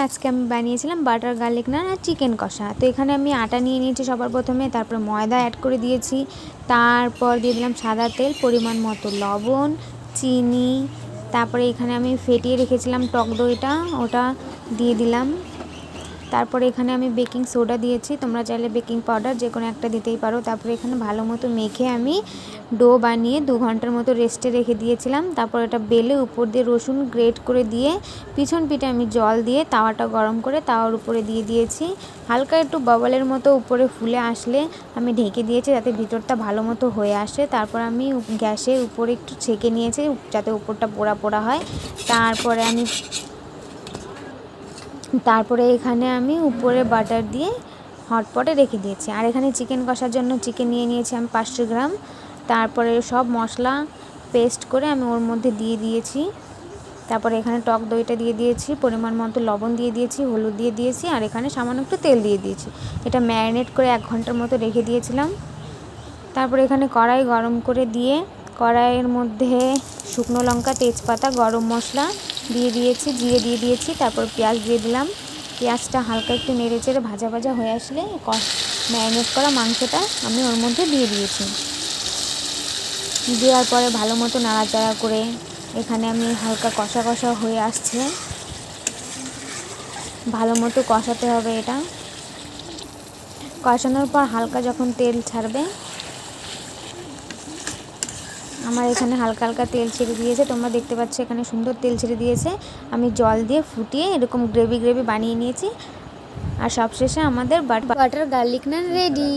আজকে আমি বানিয়েছিলাম বাটার গার্লিক নান আর চিকেন কষা। তো এখানে আমি আটা নিয়ে নিয়েছি সবার প্রথমে, তারপরে ময়দা অ্যাড করে দিয়েছি, তারপর দিয়ে দিলাম সাদা তেল, পরিমাণ মতো লবণ, চিনি, তারপরে এখানে আমি ফেটিয়ে রেখেছিলাম টক দইটা, ওটা দিয়ে দিলাম। তারপরে এখানে আমি বেকিং সোডা দিয়েছি, তোমরা চাইলে বেকিং পাউডার যে কোনো একটা দিতেই পারো। তারপরে এখানে ভালো মতো মেখে আমি ডো বানিয়ে 2 ঘন্টার মতো রেস্টে রেখে দিয়েছিলাম। তারপর এটা বেলে উপর দিয়ে রসুন গ্রেট করে দিয়ে পিছন পিঠে আমি জল দিয়ে তাওয়াটা গরম করে তাওয়ার উপরে দিয়ে দিয়েছি। হালকা একটু বাবলের মতো উপরে ফুলে আসলে আমি ঢেকে দিয়েছি যাতে ভিতরটা ভালো মতো হয়ে আসে। তারপর আমি গ্যাসের উপরে একটু ছেঁকে নিয়েছি যাতে উপরটা পোড়া পোড়া হয়। তারপরে এখানে আমি উপরে বাটার দিয়ে হটপটে রেখে দিয়েছি। আর এখানে চিকেন কষার জন্য চিকেন নিয়ে নিয়েছি আমি 500 গ্রাম। তারপরে সব মশলা পেস্ট করে আমি ওর মধ্যে দিয়ে দিয়েছি। তারপরে এখানে টক দইটা দিয়ে দিয়েছি, পরিমাণ মতো লবণ দিয়ে দিয়েছি, হলুদ দিয়ে দিয়েছি, আর এখানে সামান্য একটু তেল দিয়ে দিয়েছি। এটা ম্যারিনেট করে 1 ঘন্টার মতো রেখে দিয়েছিলাম। তারপরে এখানে কড়াই গরম করে দিয়ে কড়াইয়ের মধ্যে শুকনো লঙ্কা, তেজপাতা, গরম মশলা দিয়ে দিয়েছি, জিরে দিয়ে দিয়েছি, তারপর পেঁয়াজ দিয়ে দিলাম। পেঁয়াজটা হালকা একটু নেড়ে চেড়ে ভাজা ভাজা হয়ে আসলে ম্যারিনেট করা মাংসটা আমি ওর মধ্যে দিয়ে দিয়েছি। দেওয়ার পরে ভালো মতো নাড়াচাড়া করে এখানে আমি হালকা কষা কষা হয়ে আসছে, ভালো মতো কষাতে হবে। এটা কষানোর পর হালকা যখন তেল ছাড়বে, আমার এখানে হালকা হালকা তেল ছেড়ে দিয়েছে, তোমরা দেখতে পাচ্ছ এখানে সুন্দর তেল ছেড়ে দিয়েছে। আমি জল দিয়ে ফুটিয়ে এরকম গ্রেভি গ্রেভি বানিয়ে নিয়েছি। আর সবশেষে আমাদের বাটার গার্লিক নান রেডি।